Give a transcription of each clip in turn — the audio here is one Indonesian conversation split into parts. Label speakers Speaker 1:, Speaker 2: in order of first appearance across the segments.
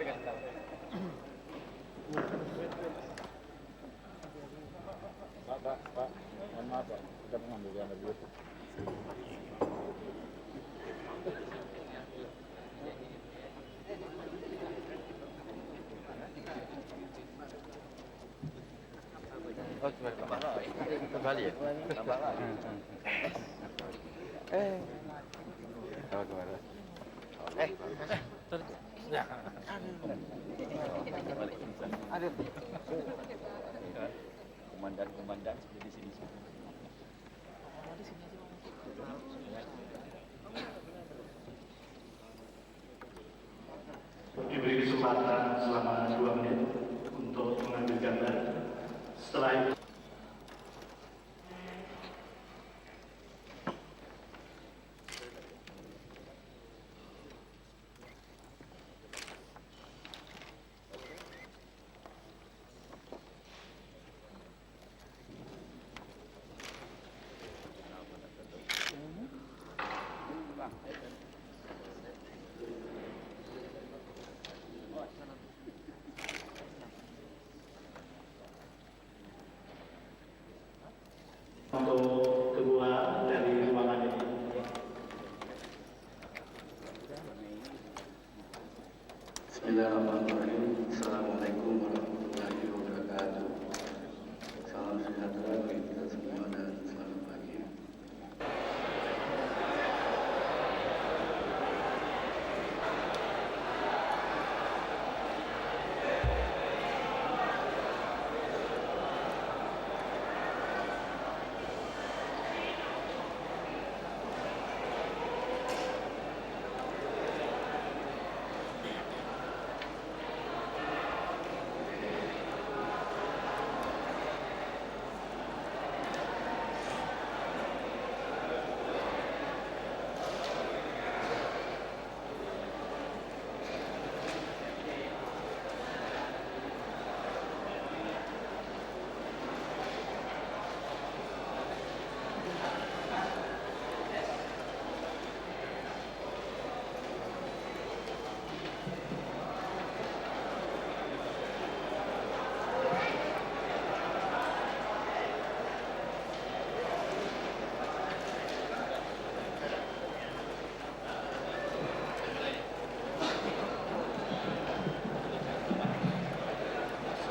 Speaker 1: Pak, mohon maaf Pak, kita mengambil gambar dulu.
Speaker 2: Oh, kembali ya? Komandan sudah di sini.
Speaker 3: Diberi kesempatan selama 2 menit untuk mengambil gambar. Setelah itu untuk keluar dari ruangan ini.
Speaker 4: Bismillahirrahmanirrahim. Assalamualaikum warahmatullahi wabarakatuh. Salam sejahtera bagi kita semua dan selamat pagi.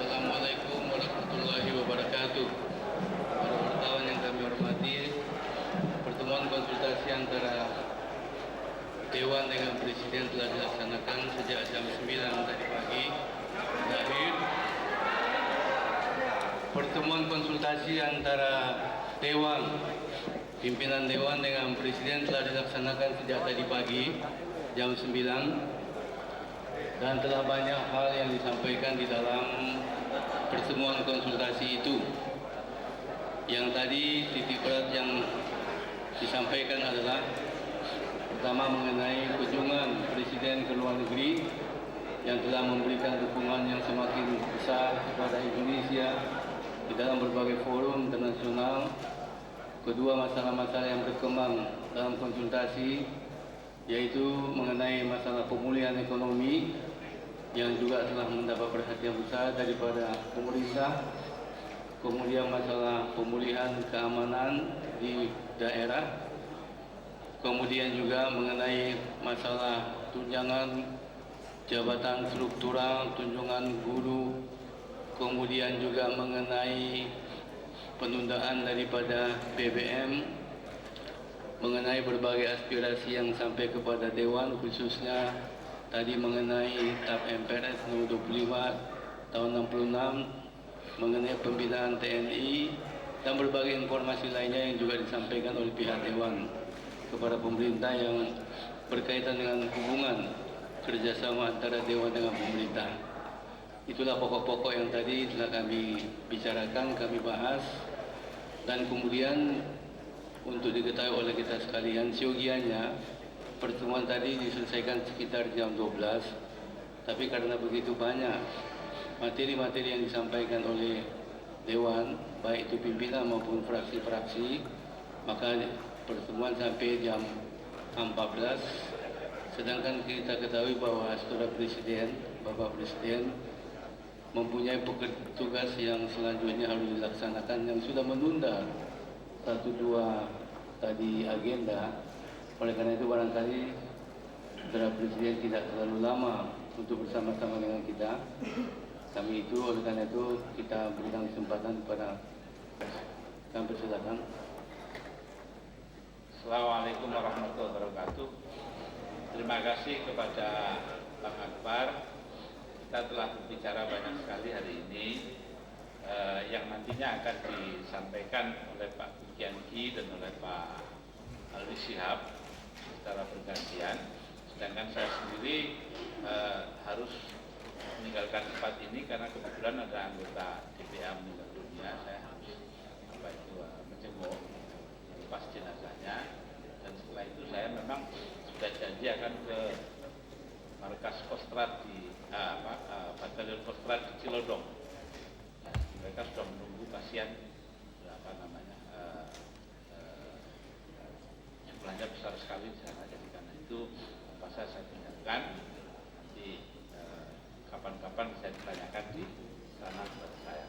Speaker 5: Assalamualaikum warahmatullahi wabarakatuh. Para wartawan yang kami hormati, pertemuan konsultasi antara Dewan dengan Presiden telah dilaksanakan sejak jam 9 tadi pagi. Terakhir, pertemuan konsultasi antara pimpinan Dewan dengan Presiden telah dilaksanakan sejak tadi pagi jam 9. Dan telah banyak hal yang disampaikan di dalam pertemuan konsultasi itu. Yang tadi titik berat yang disampaikan adalah pertama mengenai kunjungan Presiden ke luar negeri yang telah memberikan dukungan yang semakin besar kepada Indonesia di dalam berbagai forum internasional. Kedua, masalah-masalah yang berkembang dalam konsultasi yaitu mengenai masalah pemulihan ekonomi yang juga telah mendapat perhatian besar daripada pemerintah, kemudian masalah pemulihan keamanan di daerah, kemudian juga mengenai masalah tunjangan jabatan struktural, tunjangan guru, kemudian juga mengenai penundaan daripada BBM, mengenai berbagai aspirasi yang sampai kepada Dewan, khususnya tadi mengenai TAP MPRS nomor 25 tahun 66, mengenai pembinaan TNI, dan berbagai informasi lainnya yang juga disampaikan oleh pihak Dewan kepada pemerintah yang berkaitan dengan hubungan kerjasama antara Dewan dengan pemerintah. Itulah pokok-pokok yang tadi telah kami bicarakan, kami bahas, dan kemudian untuk diketahui oleh kita sekalian, siogianya pertemuan tadi diselesaikan sekitar jam 12, tapi karena begitu banyak materi-materi yang disampaikan oleh Dewan, baik itu pimpinan maupun fraksi-fraksi, maka pertemuan sampai jam 14. Sedangkan kita ketahui bahwa Saudara Presiden Bapak Presiden mempunyai tugas yang selanjutnya harus dilaksanakan yang sudah menunda 1-2 tadi agenda. Oleh karena itu barangkali Saudara Presiden tidak terlalu lama untuk bersama-sama dengan kita. Kami itu oleh karena itu kita berikan kesempatan kepada kami persilakan.
Speaker 1: Assalamualaikum warahmatullahi wabarakatuh. Terima kasih kepada Bang Akbar. Kita telah berbicara banyak sekali hari ini yang nantinya akan disampaikan oleh Pak Kianki dan oleh Pak Alwi Shihab secara bergantian. Sedangkan saya sendiri harus meninggalkan tempat ini karena kebetulan ada anggota DPA meninggal dunia. Saya harus menjenguk pas jenazahnya, dan setelah itu saya memang sudah janji akan ke markas Kostrad di Batalion Kostrad di Cilodong. Nah, mereka sudah menunggu pasien jumlahnya besar sekali di sana. Jadi karena itu saya tinggalkan. Nanti kapan-kapan bisa ditanyakan di sana kepada saya.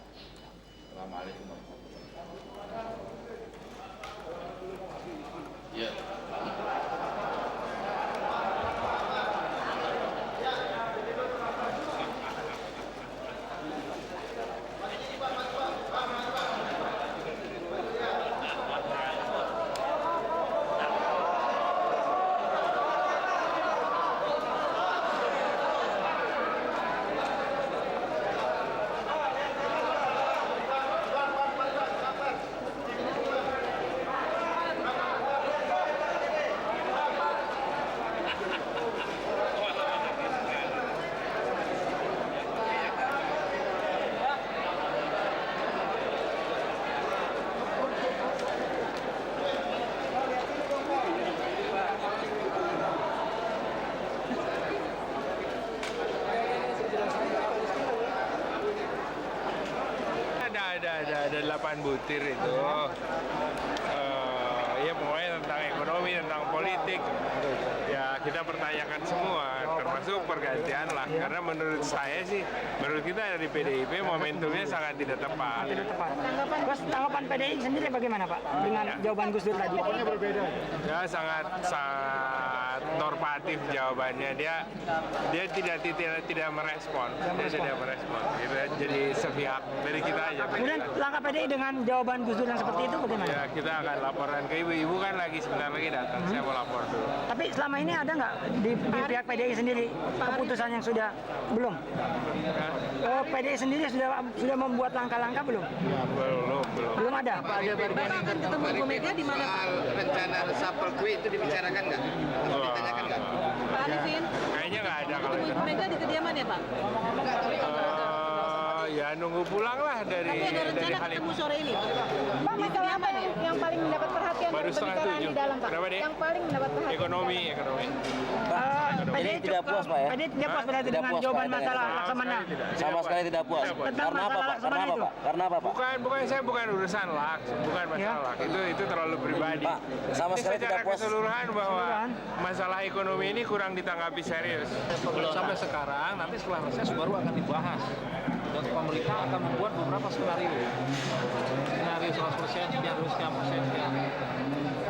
Speaker 1: Assalamualaikum warahmatullahi wabarakatuh. Ya.
Speaker 6: Ada 8 butir itu. Ya pokoknya tentang ekonomi, tentang politik. Ya kita pertanyakan semua, termasuk pergantian lah. Karena menurut saya sih, menurut kita dari PDIP momentumnya sangat tidak tepat.
Speaker 7: Tidak tepat. Tanggapan PDI sendiri bagaimana Pak dengan jawaban Gus Dur tadi?
Speaker 6: Pokoknya berbeda. Ya sangat normatif jawabannya. Dia tidak merespon. Dia tidak merespon. Gitu, jadi sepihak dari kita aja.
Speaker 7: Kemudian langkah PDI dengan jawaban Gus Dur yang seperti itu bagaimana?
Speaker 6: Ya kita akan laporan ke ibu kan lagi sebentar lagi datang. Saya mau lapor dulu.
Speaker 7: Tapi selama ini ada nggak di pihak PDI sendiri keputusan yang sudah belum? PDI sendiri sudah membuat langkah-langkah belum?
Speaker 6: Ya, belum.
Speaker 7: Belum ada.
Speaker 8: Bapak akan ketemu Bu Mega di mana Pak?
Speaker 9: Rencana reshuffle tweet itu dibicarakan nggak? Atau ditanyakan nggak?
Speaker 8: Pak Arifin?
Speaker 6: Kayaknya nggak ada kalau
Speaker 8: Ketemu
Speaker 6: itu.
Speaker 8: Bu Mega di kediaman ya Pak?
Speaker 6: Ya nunggu pulang lah
Speaker 8: Tapi ada
Speaker 6: dari
Speaker 8: rencana
Speaker 6: Halim.
Speaker 8: ketemu sore ini Pak?
Speaker 10: Pak, masalah apa yang paling mendapat perhatian
Speaker 6: Baru
Speaker 10: dari
Speaker 6: setengah
Speaker 10: pembicaraan
Speaker 6: 7.
Speaker 10: di dalam Pak?
Speaker 6: Kenapa, Dek?
Speaker 10: Yang paling mendapat perhatian.
Speaker 6: Ekonomi.
Speaker 7: PDI tidak puas Pak ya? PDI tidak puas berarti dengan jawaban masalah Laksamana.
Speaker 11: Sama sekali tidak puas.
Speaker 7: Tentang
Speaker 11: Karena apa
Speaker 7: masalah
Speaker 11: Pak?
Speaker 7: Laksamana itu.
Speaker 11: Karena apa Pak?
Speaker 6: Bukan urusan laks, bukan masalah laks. Itu terlalu pribadi.
Speaker 11: Pak, sama
Speaker 6: Ini
Speaker 11: sekali
Speaker 6: secara
Speaker 11: tidak puas.
Speaker 6: keseluruhan bahwa masalah ekonomi ini kurang ditanggapi serius.
Speaker 12: Sampai sekarang, nanti setelah reses baru akan dibahas. Dan pemerintah akan membuat beberapa skenario. Skenario 100%, skenario sekian persen.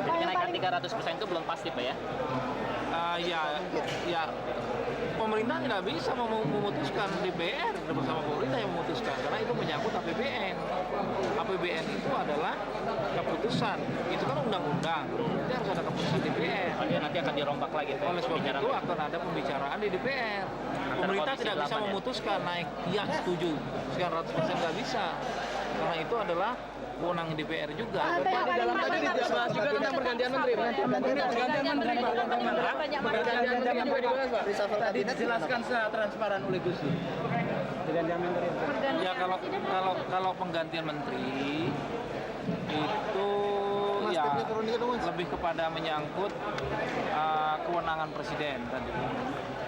Speaker 10: Jadi
Speaker 13: kenaikan 300% itu belum pasti Pak ya?
Speaker 12: Ya, pemerintah tidak bisa memutuskan, DPR bersama pemerintah yang memutuskan karena itu menyangkut APBN. APBN itu adalah keputusan, itu kan undang-undang, jadi harus ada keputusan DPR.
Speaker 13: Nanti akan dirombak lagi Pak.
Speaker 12: Oleh sebab itu akan ada pembicaraan di DPR. Pemerintah tidak bisa memutuskan naik, ya setuju, sekian ratus persen nggak bisa, karena itu adalah wewenang DPR juga.
Speaker 8: Pak, di dalam tadi dibahas juga tentang pergantian menteri, Pak. Pergantian menteri, Pak. Pergantian menteri juga dibahas, Pak. Tadi dijelaskan secara transparan oleh Gus Dur. Pergantian menteri.
Speaker 12: Ya kalau penggantian menteri itu ya lebih kepada menyangkut kewenangan presiden tadi.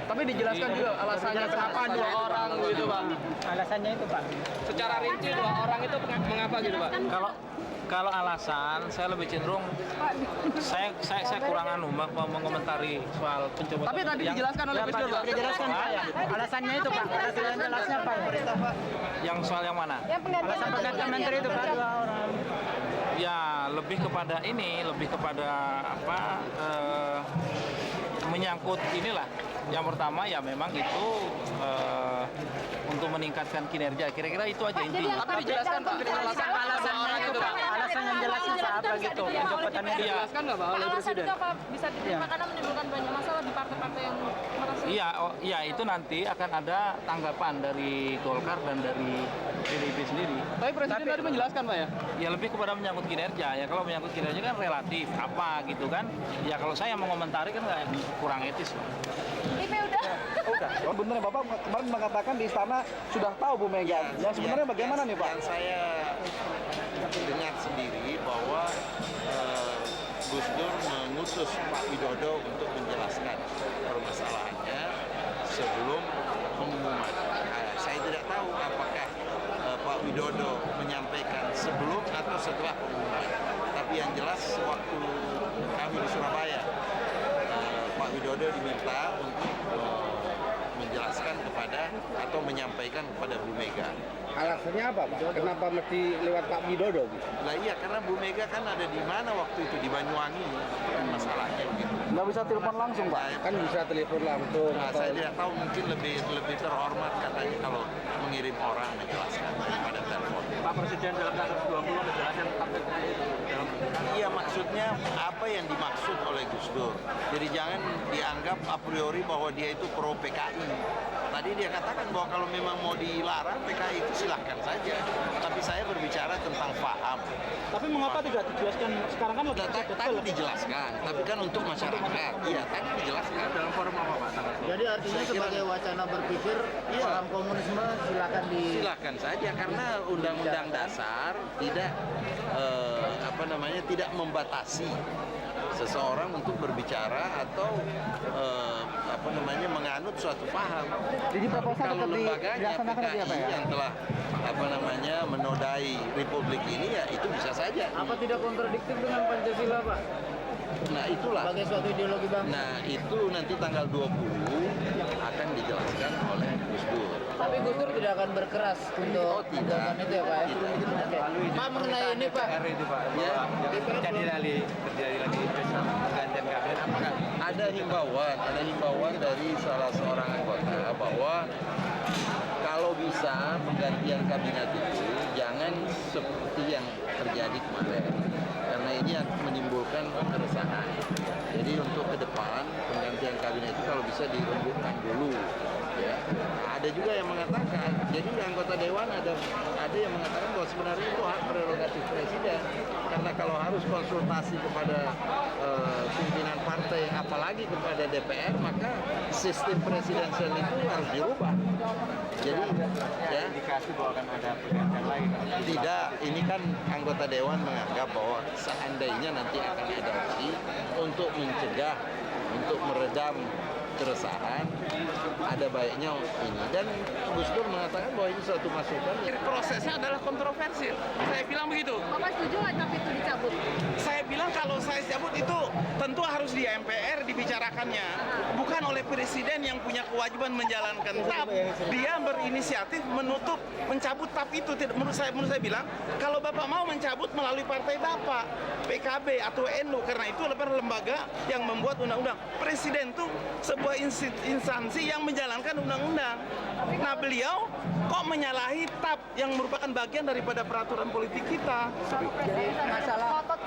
Speaker 8: Tapi dijelaskan juga alasannya kenapa 2 orang gitu, Pak.
Speaker 7: Alasannya itu Pak.
Speaker 8: Secara rinci 2 orang itu mengapa gitu, Pak?
Speaker 12: Kalau alasan, saya lebih cenderung saya kurang mengomentari soal pencopotan.
Speaker 8: Tapi tadi dijelaskan oleh Gus Dur, Pak.
Speaker 7: Dijelaskan Pak. Alasannya itu Pak. Alasannya Pak.
Speaker 12: Yang soal yang mana?
Speaker 10: Yang
Speaker 7: Alasan penggantian menteri itu Pak. Dua orang.
Speaker 12: Ya lebih kepada apa? Menyangkut inilah. Yang pertama ya memang itu untuk meningkatkan kinerja. Kira-kira itu aja intinya.
Speaker 8: Tapi dijelaskan Pak.
Speaker 7: Alasannya itu Pak. Alasan yang jelasnya Pak apa gitu. Pencopotannya
Speaker 8: Dijelaskan nggak Pak oleh
Speaker 10: Alasan
Speaker 8: Presiden?
Speaker 10: itu apa bisa diterima karena menimbulkan banyak masalah di partai-partai yang merasa.
Speaker 12: Iya, itu nanti akan ada tanggapan dari Golkar dan dari PDIP sendiri.
Speaker 8: Tapi Presiden tadi menjelaskan Pak ya?
Speaker 12: Ya lebih kepada menyangkut kinerja. Ya kalau menyangkut kinerja kan relatif apa gitu kan. Ya kalau saya mengomentari kan nggak kurang etis.
Speaker 10: IP udah.
Speaker 8: Oh bener Bapak kemarin mengatakan di istana sudah tahu Bu Mega. Yang sebenarnya bagaimana nih Pak?
Speaker 9: Yang saya dengar sendiri bahwa Gus Dur mengutus Pak Widodo untuk menjelaskan permasalahannya sebelum pengumuman. Saya tidak tahu apakah Pak Widodo menyampaikan sebelum atau setelah pengumuman. Tapi yang jelas waktu kami di Surabaya, Pak Widodo diminta untuk menjelaskan kepada atau menyampaikan kepada Bu Mega.
Speaker 8: Alasannya apa Pak? Kenapa mesti lewat Pak Widodo?
Speaker 9: Lah iya, karena Bu Mega kan ada di mana waktu itu, di Banyuwangi, kan masalahnya begitu.
Speaker 8: Nggak bisa telepon langsung Pak? Kan bisa telepon langsung.
Speaker 9: Nah, saya tidak tahu, mungkin lebih terhormat katanya kalau mengirim orang menjelaskan pada telepon.
Speaker 2: Pak Presiden dalam kasus 20 menjelaskan
Speaker 9: Iya, maksudnya apa yang dimaksud oleh Gus Dur. Jadi jangan dianggap a priori bahwa dia itu pro PKI. Tadi dia katakan bahwa kalau memang mau dilarang PKI itu silahkan saja. Tapi saya berbicara tentang paham.
Speaker 8: Tapi mengapa tidak dijelaskan sekarang kan
Speaker 9: Tadi dijelaskan, tapi kan untuk masyarakat. Iya, tadi dijelaskan.
Speaker 2: dalam forum apa Pak?
Speaker 8: Jadi artinya sebagai wacana berpikir paham komunisme silakan
Speaker 9: saja karena undang-undang dasar tidak tidak membatasi seseorang untuk berbicara atau menganut suatu paham.
Speaker 8: Jadi proposal
Speaker 9: kalau
Speaker 8: tetap
Speaker 9: lembaganya
Speaker 8: dilaksanakan
Speaker 9: PKI
Speaker 8: apa ya?
Speaker 9: yang telah menodai republik ini ya itu bisa saja.
Speaker 8: Apa tidak kontradiktif dengan Pancasila Pak?
Speaker 9: Nah itulah.
Speaker 8: Sebagai suatu ideologi bangsa.
Speaker 9: Nah itu nanti tanggal 20 akan dijelaskan oleh Gus Dur.
Speaker 8: Tapi Gus Dur tidak akan berkeras untuk melakukan itu ya Pak ya? Pak mengenai ini Pak.
Speaker 2: itu Pak,
Speaker 9: Ya.
Speaker 2: terjadi lagi pergantian kabinet, apakah
Speaker 9: Ada himbauan dari salah seorang anggota bahwa kalau bisa penggantian kabinet itu jangan seperti yang terjadi kemarin, karena ini menimbulkan keresahan. Jadi untuk ke depan penggantian kabinet itu kalau bisa dirembukkan dulu. Ya. Ada juga yang mengatakan, jadi anggota dewan ada yang mengatakan bahwa sebenarnya itu hak prerogatif presiden, karena kalau harus konsultasi kepada pimpinan partai, apalagi kepada DPR, maka sistem presidensial itu harus dirubah. Jadi ya
Speaker 2: indikasi bahwa akan ada pergantian lain?
Speaker 9: tidak, ini kan anggota dewan menganggap bahwa seandainya nanti akan ada opsi untuk mencegah, untuk meredam keresahan, ada baiknya ini. Dan Gus Dur mengatakan bahwa ini suatu masukan.
Speaker 14: Prosesnya adalah kontroversial. Saya bilang begitu.
Speaker 10: Bapak setuju nggak tapi itu dicabut?
Speaker 14: Saya bilang kalau saya cabut itu tentu harus di MPR dibicarakannya, bukan oleh presiden yang punya kewajiban menjalankan TAP. Dia berinisiatif mencabut TAP itu. Menurut saya bilang kalau Bapak mau mencabut melalui partai Bapak, PKB atau NU, karena itu adalah lembaga yang membuat undang-undang. Presiden tuh sebuah instansi yang menjalankan undang-undang. Nah, beliau kok menyalahi TAP yang merupakan bagian daripada peraturan politik kita.
Speaker 10: Masalah Pak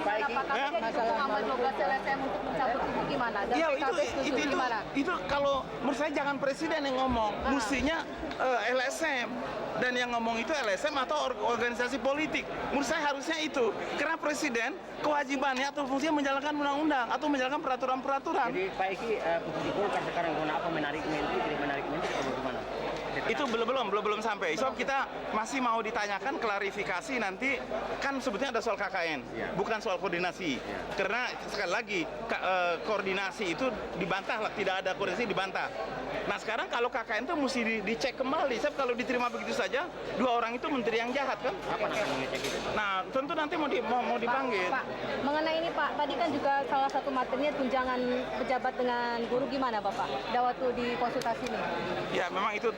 Speaker 10: masalah mengambil 12 LSM untuk mencabut itu gimana? Dan
Speaker 14: Iya,
Speaker 10: PKB setuju gimana?
Speaker 14: itu kalau menurut saya jangan presiden yang ngomong, mestinya LSM. Dan yang ngomong itu LSM atau organisasi politik. Menurut saya harusnya itu. Karena presiden kewajibannya atau fungsinya menjalankan undang-undang atau menjalankan peraturan-peraturan.
Speaker 8: Jadi Pak Iki posisi Golkar sekarang kenapa menarik menteri, tidak menarik menteri atau bagaimana?
Speaker 14: Itu belum sampai. So kita masih mau ditanyakan klarifikasi nanti, kan sebetulnya ada soal KKN, bukan soal koordinasi. Karena sekali lagi koordinasi itu dibantah lah, tidak ada koordinasi dibantah. Nah sekarang kalau KKN itu mesti dicek kembali. Sebab kalau diterima begitu saja, dua orang itu menteri yang jahat kan?
Speaker 8: Apa namanya ngecek itu?
Speaker 14: Nah tentu nanti mau dipanggil.
Speaker 10: Pak, mengenai ini Pak, tadi kan juga salah satu materinya tunjangan pejabat dengan guru, gimana Bapak? Waktu di konsultasi ini.
Speaker 14: Ya memang itu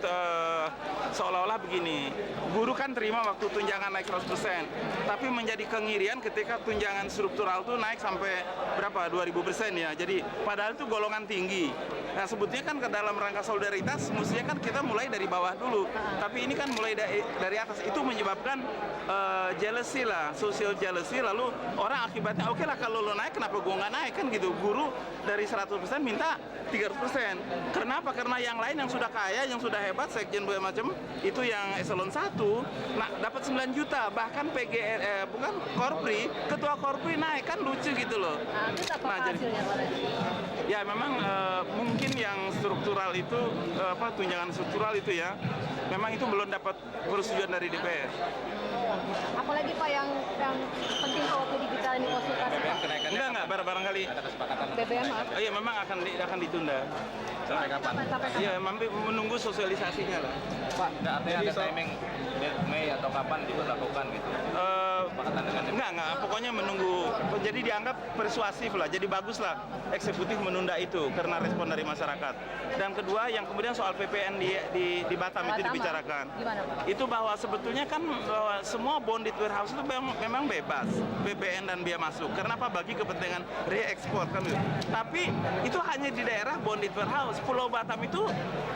Speaker 14: seolah-olah begini, guru kan terima waktu tunjangan naik 100%, tapi menjadi kengirian ketika tunjangan struktural itu naik sampai berapa, 2000% ya. Jadi padahal itu golongan tinggi. Nah sebetulnya kan ke dalam rangka solidaritas, mestinya kan kita mulai dari bawah dulu. Tapi ini kan mulai dari atas, itu menyebabkan jealousy lah, social jealousy. Lalu orang akibatnya, oke lah kalau lo naik, kenapa gue nggak naik kan gitu. Guru dari 100% minta 300%. Kenapa? Karena yang lain yang sudah kaya, yang sudah hebat, sekjen macam itu yang eselon 1, nah dapat 9 juta. Bahkan bukan Korpri, ketua Korpri naik, kan lucu gitu loh. Nah jadi ya memang mungkin yang struktural itu tunjangan struktural itu ya, memang itu belum dapat persetujuan dari DPR.
Speaker 10: Apalagi Pak yang penting kalau dibicarain di konsultasi Pak?
Speaker 14: Enggak, barangkali
Speaker 10: BBM maaf.
Speaker 14: Iya memang akan ditunda.
Speaker 2: Sampai kapan?
Speaker 14: Iya, menunggu sosialisasinya lah.
Speaker 2: Pak, artinya ada timing Mei atau kapan diberlakukan gitu?
Speaker 14: Enggak, pokoknya menunggu. Jadi dianggap persuasif lah, jadi bagus lah eksekutif menunda itu karena respon dari masyarakat. Dan kedua, yang kemudian soal PPN di Batam itu dibicarakan.
Speaker 10: Gimana, Pak?
Speaker 14: Itu bahwa sebetulnya kan bahwa semua bonded warehouse itu memang bebas PPN dan biaya masuk. Kenapa? Bagi kepentingan re-ekspor kan. Tapi itu hanya di daerah bonded warehouse. Pulau Batam itu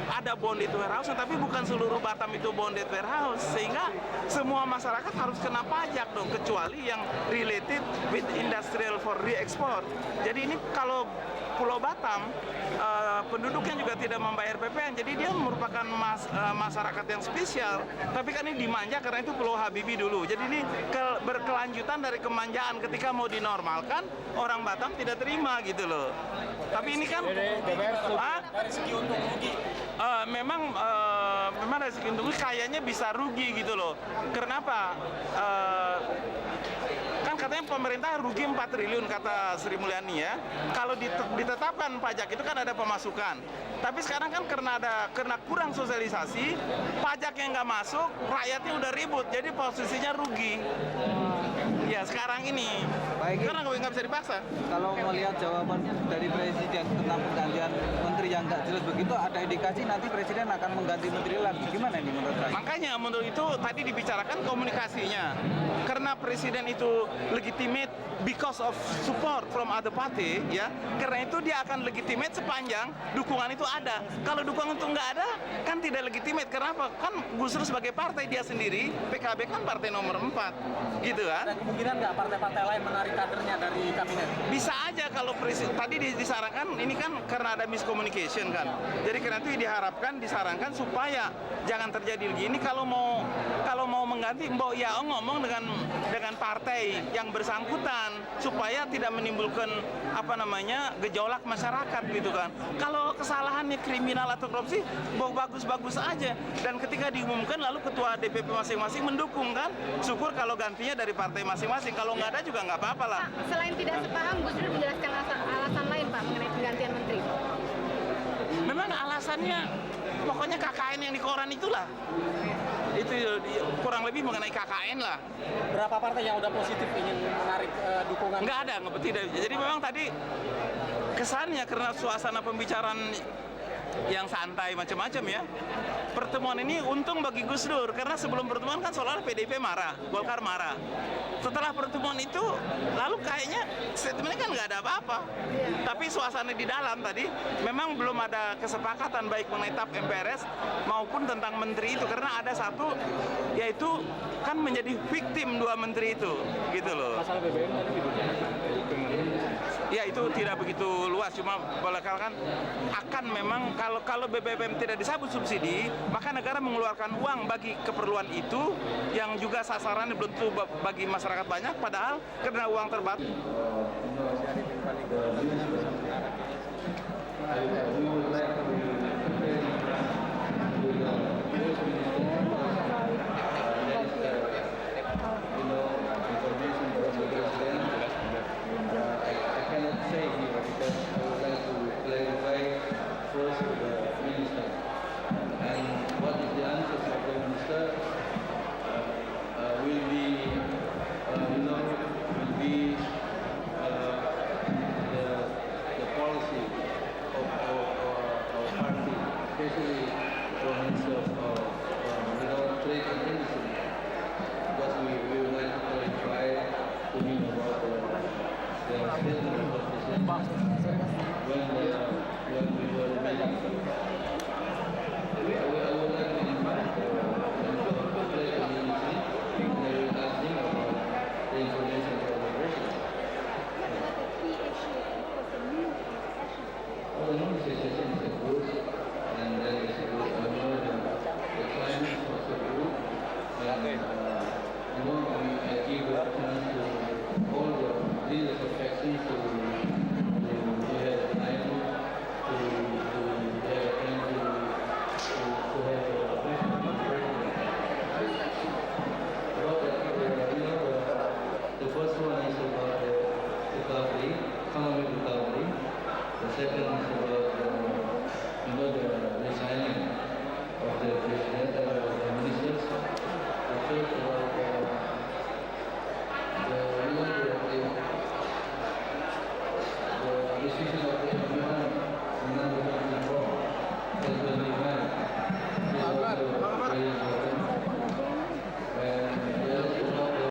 Speaker 14: ada bonded warehouse, tapi bukan seluruh Batam itu bonded warehouse. Sehingga semua masyarakat harus kena pajak dong, kecuali yang related with industrial for re-export. Jadi ini kalau Pulau Batam, penduduknya juga tidak membayar PPN, jadi dia merupakan masyarakat yang spesial. Tapi kan ini dimanja karena itu Pulau Habibie dulu. Jadi ini berkelanjutan dari kemanjaan, ketika mau dinormalkan, orang Batam tidak terima gitu loh. Tapi ini kan dari segi untung rugi. Memang dari segi untung rugi kayaknya bisa rugi gitu loh. Kenapa? Kan katanya pemerintah rugi 4 triliun kata Sri Mulyani ya. Kalau ditetapkan pajak itu kan ada pemasukan. Tapi sekarang kan karena kurang sosialisasi, pajak yang nggak masuk, rakyatnya udah ribut, jadi posisinya rugi. Ya sekarang ini, karena nggak bisa dipaksa.
Speaker 8: Kalau melihat jawaban dari Presiden tentang penggantian menteri yang nggak jelas begitu, ada indikasi nanti Presiden akan mengganti menteri lagi. Gimana ini menurut saya?
Speaker 14: Makanya menurut itu tadi dibicarakan komunikasinya. Karena Presiden itu legitimate because of support from other party, ya. Karena itu dia akan legitimate sepanjang dukungan itu ada. Kalau dukungan itu nggak ada, kan tidak legitimate. Kenapa? Kan Gus Dur sebagai partai dia sendiri, PKB kan partai nomor 4, gitu kan?
Speaker 8: Dan kemungkinan nggak partai-partai lain menarik kadernya dari kabinet?
Speaker 14: Bisa aja kalau Presiden tadi disarankan, ini kan karena ada miscommunication kan. Jadi karena itu disarankan supaya jangan terjadi begini. Kalau mau mengganti, mbok ya ngomong dengan partai yang bersangkutan supaya tidak menimbulkan gejolak masyarakat gitu kan. Kalau kesalahannya kriminal atau korupsi, bagus-bagus aja. Dan ketika diumumkan lalu ketua DPP masing-masing mendukung kan. Syukur kalau gantinya dari partai masing-masing. Kalau nggak ada juga nggak apa-apa lah.
Speaker 10: Pak, selain tidak sepaham, Gus Dur menjelaskan alasan lain Pak mengenai penggantian menteri.
Speaker 14: Memang alasannya pokoknya KKN yang di koran itulah. Itu kurang lebih mengenai KKN lah.
Speaker 8: Berapa partai yang udah positif ingin menarik dukungan?
Speaker 14: Nggak ada, tidak. Jadi memang tadi kesannya karena suasana pembicaraan yang santai macam-macam ya. Pertemuan ini untung bagi Gus Dur karena sebelum pertemuan kan seolah PDIP marah, Golkar marah. Setelah pertemuan itu lalu kayaknya statementnya kan nggak ada apa-apa. Tapi suasana di dalam tadi memang belum ada kesepakatan baik mengenai TAP MPRS maupun tentang menteri itu karena ada satu yaitu kan menjadi victim 2 menteri itu gitu loh.
Speaker 8: Masalah BBM tadi
Speaker 14: ya itu tidak begitu luas, cuma bakal kan akan memang kalau BBM tidak disambut subsidi, maka negara mengeluarkan uang bagi keperluan itu yang juga sasarannya belum tentu bagi masyarakat banyak, padahal karena uang terbatas.
Speaker 4: Will be
Speaker 5: statement of the President when we were meeting. I would like to invite the Pledge of Allegiance, and they will ask him about the information for the President. Well, the non-secession is a good, and then it's a good, the climate is also good, and I give a chance to all the leaders of factions to have a time to have a question with the President. The first one is about the recovery, economic recovery. The second is about the resigning of the president and the ministers. The third about